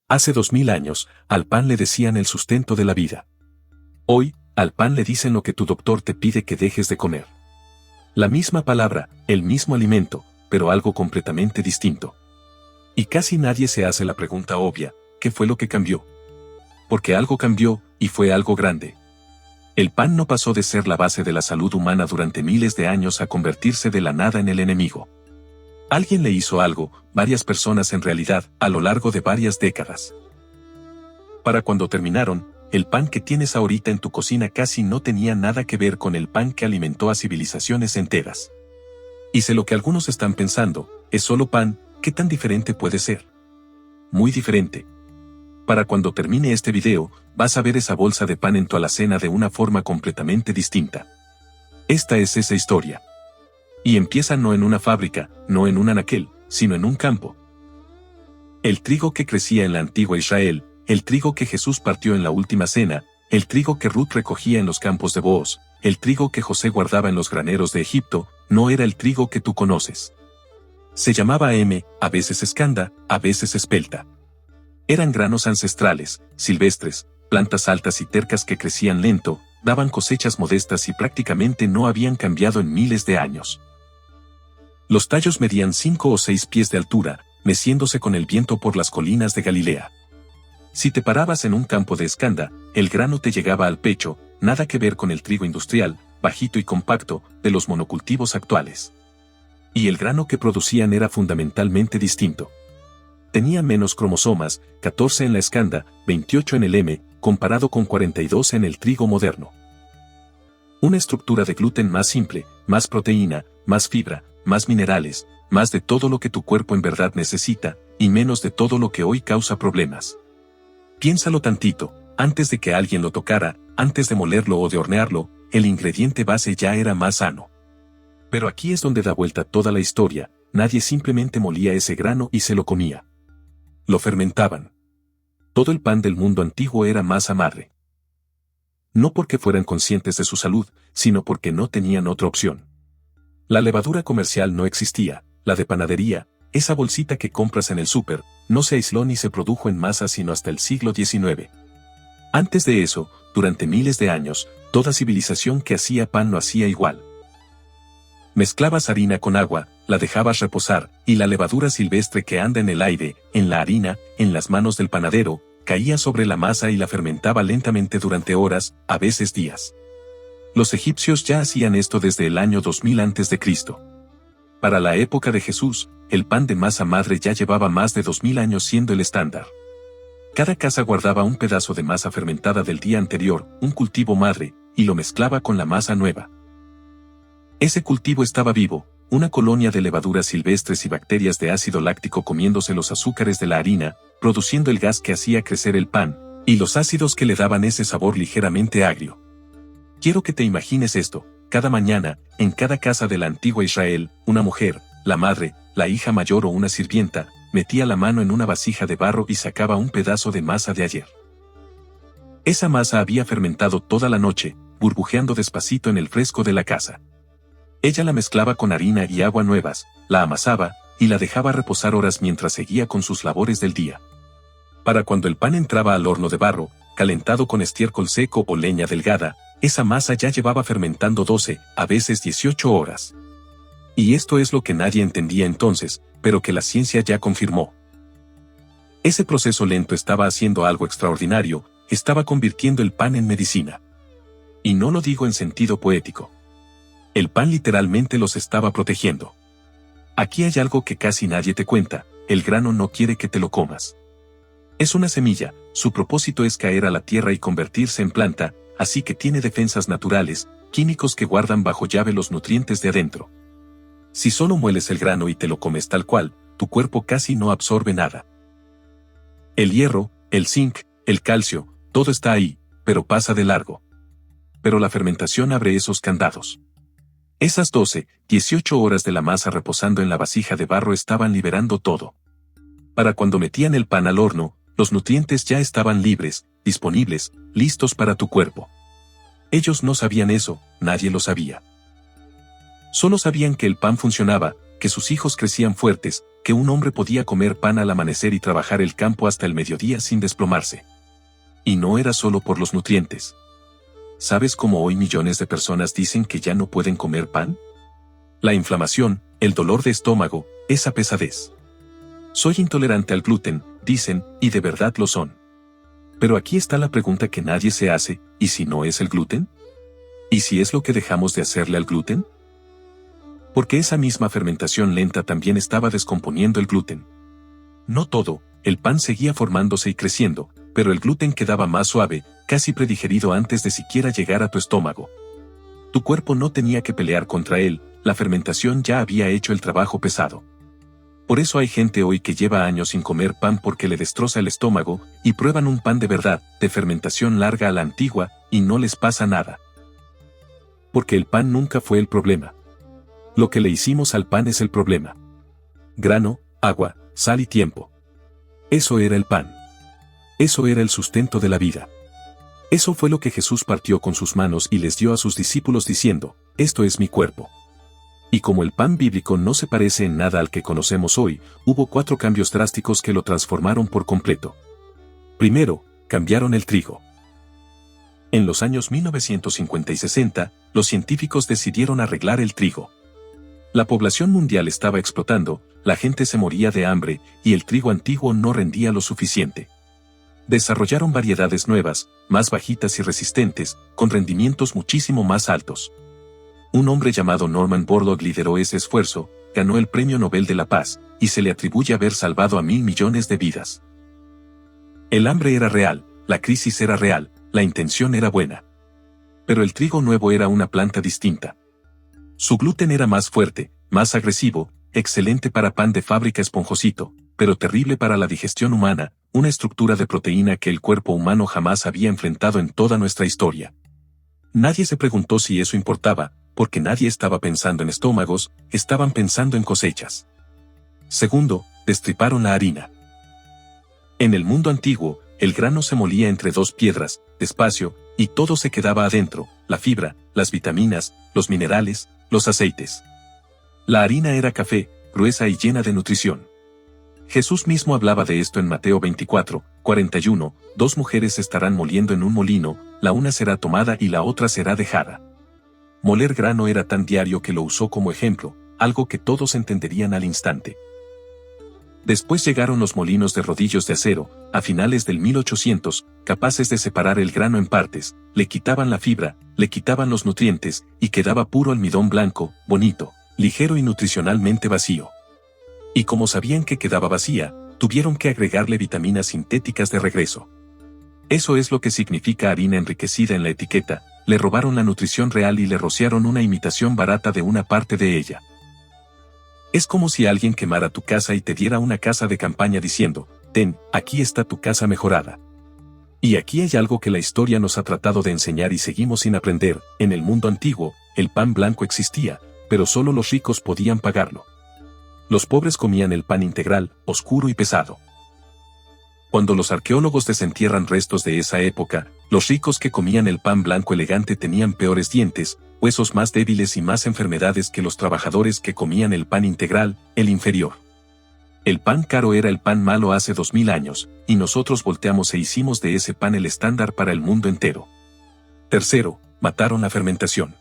Hace 2000 años, al pan le decían el sustento de la vida. Hoy, al pan le dicen lo que tu doctor te pide que dejes de comer. La misma palabra, el mismo alimento, pero algo completamente distinto. Y casi nadie se hace la pregunta obvia, ¿qué fue lo que cambió? Porque algo cambió, y fue algo grande. El pan no pasó de ser la base de la salud humana durante miles de años a convertirse de la nada en el enemigo. Alguien le hizo algo, varias personas en realidad, a lo largo de varias décadas. Para cuando terminaron, el pan que tienes ahorita en tu cocina casi no tenía nada que ver con el pan que alimentó a civilizaciones enteras. Y sé lo que algunos están pensando, es solo pan, ¿qué tan diferente puede ser? Muy diferente. Para cuando termine este video, vas a ver esa bolsa de pan en tu alacena de una forma completamente distinta. Esta es esa historia. Y empieza no en una fábrica, no en un anaquel, sino en un campo. El trigo que crecía en la antigua Israel, el trigo que Jesús partió en la última cena, el trigo que Ruth recogía en los campos de Booz, el trigo que José guardaba en los graneros de Egipto, no era el trigo que tú conoces. Se llamaba a veces escanda, a veces espelta. Eran granos ancestrales, silvestres, plantas altas y tercas que crecían lento, daban cosechas modestas y prácticamente no habían cambiado en miles de años. Los tallos medían 5 o 6 pies de altura, meciéndose con el viento por las colinas de Galilea. Si te parabas en un campo de escanda, el grano te llegaba al pecho, nada que ver con el trigo industrial, bajito y compacto, de los monocultivos actuales. Y el grano que producían era fundamentalmente distinto. Tenía menos cromosomas, 14 en la escanda, 28 en el M, comparado con 42 en el trigo moderno. Una estructura de gluten más simple, más proteína, más fibra, más minerales, más de todo lo que tu cuerpo en verdad necesita, y menos de todo lo que hoy causa problemas. Piénsalo tantito, antes de que alguien lo tocara, antes de molerlo o de hornearlo, el ingrediente base ya era más sano. Pero aquí es donde da vuelta toda la historia, nadie simplemente molía ese grano y se lo comía. Lo fermentaban. Todo el pan del mundo antiguo era masa madre. No porque fueran conscientes de su salud, sino porque no tenían otra opción. La levadura comercial no existía, la de panadería, esa bolsita que compras en el súper, no se aisló ni se produjo en masa sino hasta el siglo XIX. Antes de eso, durante miles de años, toda civilización que hacía pan lo hacía igual. Mezclabas harina con agua, la dejabas reposar, y la levadura silvestre que anda en el aire, en la harina, en las manos del panadero, caía sobre la masa y la fermentaba lentamente durante horas, a veces días. Los egipcios ya hacían esto desde el año 2000 a.C. Para la época de Jesús, el pan de masa madre ya llevaba más de 2000 años siendo el estándar. Cada casa guardaba un pedazo de masa fermentada del día anterior, un cultivo madre, y lo mezclaba con la masa nueva. Ese cultivo estaba vivo, una colonia de levaduras silvestres y bacterias de ácido láctico comiéndose los azúcares de la harina, produciendo el gas que hacía crecer el pan, y los ácidos que le daban ese sabor ligeramente agrio. Quiero que te imagines esto, cada mañana, en cada casa de la antigua Israel, una mujer, la madre, la hija mayor o una sirvienta, metía la mano en una vasija de barro y sacaba un pedazo de masa de ayer. Esa masa había fermentado toda la noche, burbujeando despacito en el fresco de la casa. Ella la mezclaba con harina y agua nuevas, la amasaba, y la dejaba reposar horas mientras seguía con sus labores del día. Para cuando el pan entraba al horno de barro, calentado con estiércol seco o leña delgada, esa masa ya llevaba fermentando 12, a veces 18 horas. Y esto es lo que nadie entendía entonces, pero que la ciencia ya confirmó. Ese proceso lento estaba haciendo algo extraordinario, estaba convirtiendo el pan en medicina. Y no lo digo en sentido poético. El pan literalmente los estaba protegiendo. Aquí hay algo que casi nadie te cuenta, el grano no quiere que te lo comas. Es una semilla, su propósito es caer a la tierra y convertirse en planta, así que tiene defensas naturales, químicos que guardan bajo llave los nutrientes de adentro. Si solo mueles el grano y te lo comes tal cual, tu cuerpo casi no absorbe nada. El hierro, el zinc, el calcio, todo está ahí, pero pasa de largo. Pero la fermentación abre esos candados. Esas 12, 18 horas de la masa reposando en la vasija de barro estaban liberando todo. Para cuando metían el pan al horno, los nutrientes ya estaban libres, disponibles, listos para tu cuerpo. Ellos no sabían eso, nadie lo sabía. Solo sabían que el pan funcionaba, que sus hijos crecían fuertes, que un hombre podía comer pan al amanecer y trabajar el campo hasta el mediodía sin desplomarse. Y no era solo por los nutrientes. ¿Sabes cómo hoy millones de personas dicen que ya no pueden comer pan? La inflamación, el dolor de estómago, esa pesadez. Soy intolerante al gluten, dicen, y de verdad lo son. Pero aquí está la pregunta que nadie se hace, ¿y si no es el gluten? ¿Y si es lo que dejamos de hacerle al gluten? Porque esa misma fermentación lenta también estaba descomponiendo el gluten. No todo, el pan seguía formándose y creciendo, pero el gluten quedaba más suave, casi predigerido antes de siquiera llegar a tu estómago. Tu cuerpo no tenía que pelear contra él, la fermentación ya había hecho el trabajo pesado. Por eso hay gente hoy que lleva años sin comer pan porque le destroza el estómago, y prueban un pan de verdad, de fermentación larga a la antigua, y no les pasa nada. Porque el pan nunca fue el problema. Lo que le hicimos al pan es el problema. Grano, agua, sal y tiempo. Eso era el pan. Eso era el sustento de la vida. Eso fue lo que Jesús partió con sus manos y les dio a sus discípulos diciendo, esto es mi cuerpo. Y como el pan bíblico no se parece en nada al que conocemos hoy, hubo 4 cambios drásticos que lo transformaron por completo. Primero, cambiaron el trigo. En los años 1950 y 60, los científicos decidieron arreglar el trigo. La población mundial estaba explotando, la gente se moría de hambre, y el trigo antiguo no rendía lo suficiente. Desarrollaron variedades nuevas, más bajitas y resistentes, con rendimientos muchísimo más altos. Un hombre llamado Norman Borlaug lideró ese esfuerzo, ganó el Premio Nobel de la Paz, y se le atribuye haber salvado a 1.000 millones de vidas. El hambre era real, la crisis era real, la intención era buena. Pero el trigo nuevo era una planta distinta. Su gluten era más fuerte, más agresivo, excelente para pan de fábrica esponjosito, pero terrible para la digestión humana, una estructura de proteína que el cuerpo humano jamás había enfrentado en toda nuestra historia. Nadie se preguntó si eso importaba, porque nadie estaba pensando en estómagos, estaban pensando en cosechas. Segundo, destriparon la harina. En el mundo antiguo, el grano se molía entre 2 piedras, despacio, y todo se quedaba adentro, la fibra, las vitaminas, los minerales, los aceites. La harina era café, gruesa y llena de nutrición. Jesús mismo hablaba de esto en Mateo 24, 41, 2 mujeres estarán moliendo en un molino, la una será tomada y la otra será dejada. Moler grano era tan diario que lo usó como ejemplo, algo que todos entenderían al instante. Después llegaron los molinos de rodillos de acero, a finales del 1800, capaces de separar el grano en partes, le quitaban la fibra, le quitaban los nutrientes, y quedaba puro almidón blanco, bonito, ligero y nutricionalmente vacío. Y como sabían que quedaba vacía, tuvieron que agregarle vitaminas sintéticas de regreso. Eso es lo que significa harina enriquecida en la etiqueta, le robaron la nutrición real y le rociaron una imitación barata de una parte de ella. Es como si alguien quemara tu casa y te diera una casa de campaña diciendo, ten, aquí está tu casa mejorada. Y aquí hay algo que la historia nos ha tratado de enseñar y seguimos sin aprender, en el mundo antiguo, el pan blanco existía, pero solo los ricos podían pagarlo. Los pobres comían el pan integral, oscuro y pesado. Cuando los arqueólogos desentierran restos de esa época, los ricos que comían el pan blanco elegante tenían peores dientes, huesos más débiles y más enfermedades que los trabajadores que comían el pan integral, el inferior. El pan caro era el pan malo hace 2000 años, y nosotros volteamos e hicimos de ese pan el estándar para el mundo entero. Tercero, mataron la fermentación.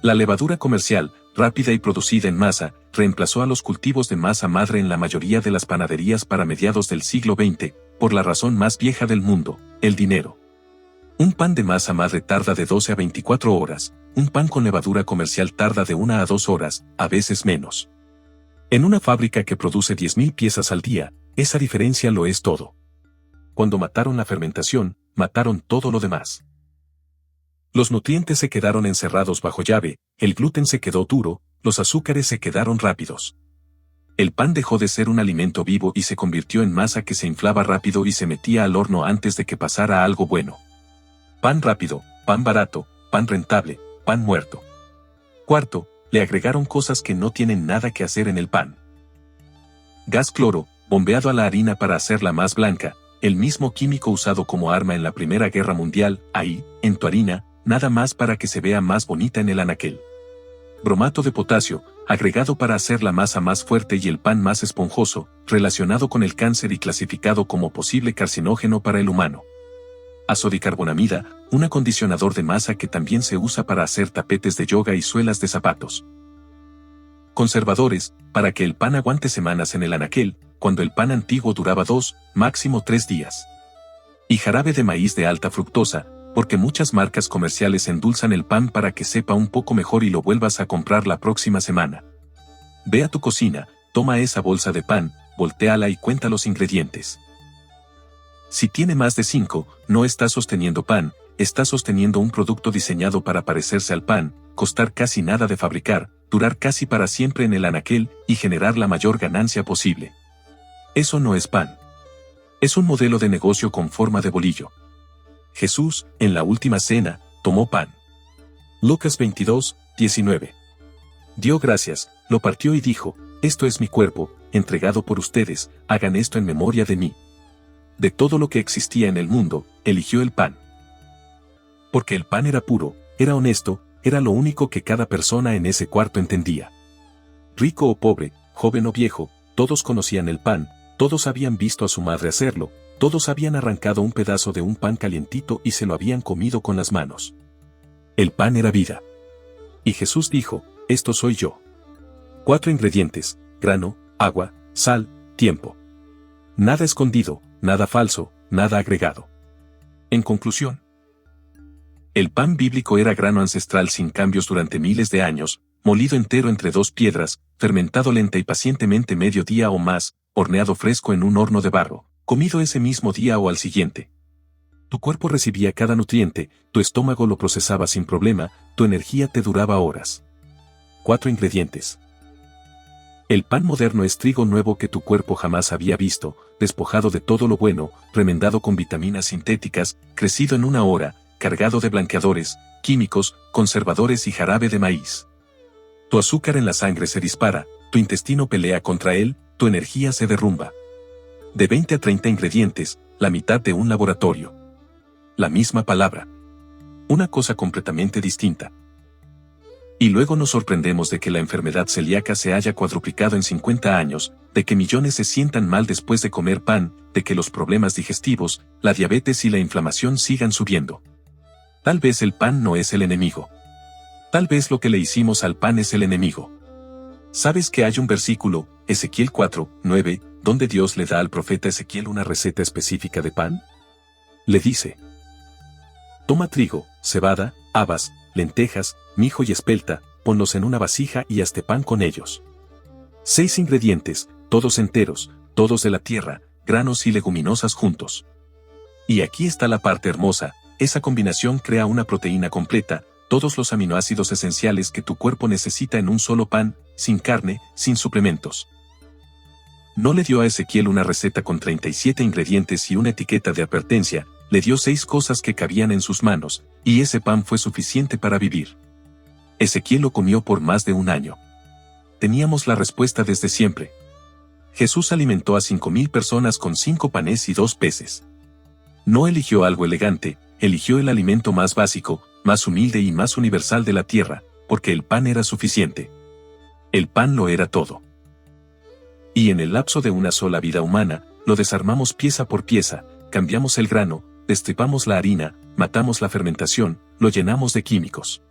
La levadura comercial, rápida y producida en masa, reemplazó a los cultivos de masa madre en la mayoría de las panaderías para mediados del siglo XX, por la razón más vieja del mundo, el dinero. Un pan de masa madre tarda de 12 a 24 horas, un pan con levadura comercial tarda de 1 a 2 horas, a veces menos. En una fábrica que produce 10.000 piezas al día, esa diferencia lo es todo. Cuando mataron la fermentación, mataron todo lo demás. Los nutrientes se quedaron encerrados bajo llave, el gluten se quedó duro, los azúcares se quedaron rápidos. El pan dejó de ser un alimento vivo y se convirtió en masa que se inflaba rápido y se metía al horno antes de que pasara algo bueno. Pan rápido, pan barato, pan rentable, pan muerto. Cuarto, le agregaron cosas que no tienen nada que hacer en el pan. Gas cloro, bombeado a la harina para hacerla más blanca, el mismo químico usado como arma en la Primera Guerra Mundial, ahí, en tu harina, nada más para que se vea más bonita en el anaquel. Bromato de potasio, agregado para hacer la masa más fuerte y el pan más esponjoso, relacionado con el cáncer y clasificado como posible carcinógeno para el humano. Azodicarbonamida, un acondicionador de masa que también se usa para hacer tapetes de yoga y suelas de zapatos. Conservadores, para que el pan aguante semanas en el anaquel, cuando el pan antiguo duraba 2, máximo 3 días. Y jarabe de maíz de alta fructosa, porque muchas marcas comerciales endulzan el pan para que sepa un poco mejor y lo vuelvas a comprar la próxima semana. Ve a tu cocina, toma esa bolsa de pan, voltéala y cuenta los ingredientes. Si tiene más de 5, no está sosteniendo pan, está sosteniendo un producto diseñado para parecerse al pan, costar casi nada de fabricar, durar casi para siempre en el anaquel y generar la mayor ganancia posible. Eso no es pan. Es un modelo de negocio con forma de bolillo. Jesús, en la última cena, tomó pan. Lucas 22, 19. Dio gracias, lo partió y dijo, esto es mi cuerpo, entregado por ustedes, hagan esto en memoria de mí. De todo lo que existía en el mundo, eligió el pan. Porque el pan era puro, era honesto, era lo único que cada persona en ese cuarto entendía. Rico o pobre, joven o viejo, todos conocían el pan, todos habían visto a su madre hacerlo, todos habían arrancado un pedazo de un pan calientito y se lo habían comido con las manos. El pan era vida. Y Jesús dijo, esto soy yo. 4 ingredientes, grano, agua, sal, tiempo. Nada escondido, nada falso, nada agregado. En conclusión, el pan bíblico era grano ancestral sin cambios durante miles de años, molido entero entre 2 piedras, fermentado lenta y pacientemente medio día o más, horneado fresco en un horno de barro, comido ese mismo día o al siguiente. Tu cuerpo recibía cada nutriente, tu estómago lo procesaba sin problema, tu energía te duraba horas. 4 ingredientes. El pan moderno es trigo nuevo que tu cuerpo jamás había visto, despojado de todo lo bueno, remendado con vitaminas sintéticas, crecido en 1 hora, cargado de blanqueadores, químicos, conservadores y jarabe de maíz. Tu azúcar en la sangre se dispara, tu intestino pelea contra él, tu energía se derrumba. De 20 a 30 ingredientes, la mitad de un laboratorio. La misma palabra. Una cosa completamente distinta. Y luego nos sorprendemos de que la enfermedad celíaca se haya cuadruplicado en 50 años, de que millones se sientan mal después de comer pan, de que los problemas digestivos, la diabetes y la inflamación sigan subiendo. Tal vez el pan no es el enemigo. Tal vez lo que le hicimos al pan es el enemigo. ¿Sabes que hay un versículo, Ezequiel 4, 9, donde Dios le da al profeta Ezequiel una receta específica de pan? Le dice: toma trigo, cebada, habas, lentejas, mijo y espelta, ponlos en una vasija y hazte pan con ellos. 6 ingredientes, todos enteros, todos de la tierra, granos y leguminosas juntos. Y aquí está la parte hermosa, esa combinación crea una proteína completa, todos los aminoácidos esenciales que tu cuerpo necesita en un solo pan, sin carne, sin suplementos. No le dio a Ezequiel una receta con 37 ingredientes y una etiqueta de advertencia, le dio 6 cosas que cabían en sus manos, y ese pan fue suficiente para vivir. Ezequiel lo comió por más de 1 año. Teníamos la respuesta desde siempre. Jesús alimentó a 5,000 personas con 5 panes y 2 peces. No eligió algo elegante, eligió el alimento más básico, más humilde y más universal de la tierra, porque el pan era suficiente. El pan lo era todo. Y en el lapso de una sola vida humana, lo desarmamos pieza por pieza, cambiamos el grano, destripamos la harina, matamos la fermentación, lo llenamos de químicos.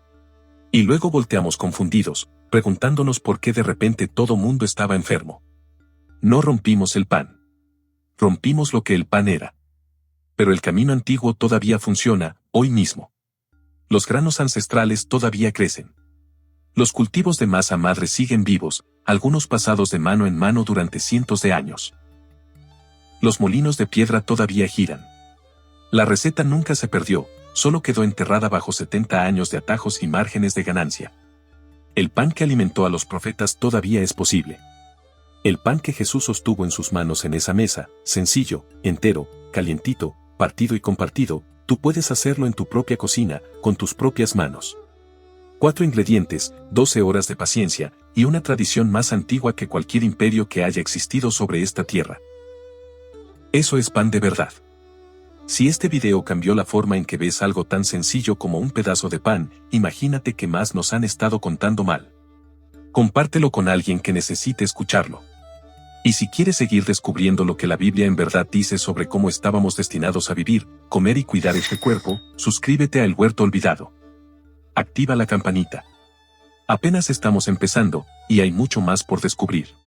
Y luego volteamos confundidos, preguntándonos por qué de repente todo mundo estaba enfermo. No rompimos el pan. Rompimos lo que el pan era. Pero el camino antiguo todavía funciona, hoy mismo. Los granos ancestrales todavía crecen. Los cultivos de masa madre siguen vivos, algunos pasados de mano en mano durante cientos de años. Los molinos de piedra todavía giran. La receta nunca se perdió, solo quedó enterrada bajo 70 años de atajos y márgenes de ganancia. El pan que alimentó a los profetas todavía es posible. El pan que Jesús sostuvo en sus manos en esa mesa, sencillo, entero, calientito, partido y compartido, tú puedes hacerlo en tu propia cocina, con tus propias manos. 4 ingredientes, 12 horas de paciencia, y una tradición más antigua que cualquier imperio que haya existido sobre esta tierra. Eso es pan de verdad. Si este video cambió la forma en que ves algo tan sencillo como un pedazo de pan, imagínate que más nos han estado contando mal. Compártelo con alguien que necesite escucharlo. Y si quieres seguir descubriendo lo que la Biblia en verdad dice sobre cómo estábamos destinados a vivir, comer y cuidar este cuerpo, suscríbete a El Huerto Olvidado. Activa la campanita. Apenas estamos empezando, y hay mucho más por descubrir.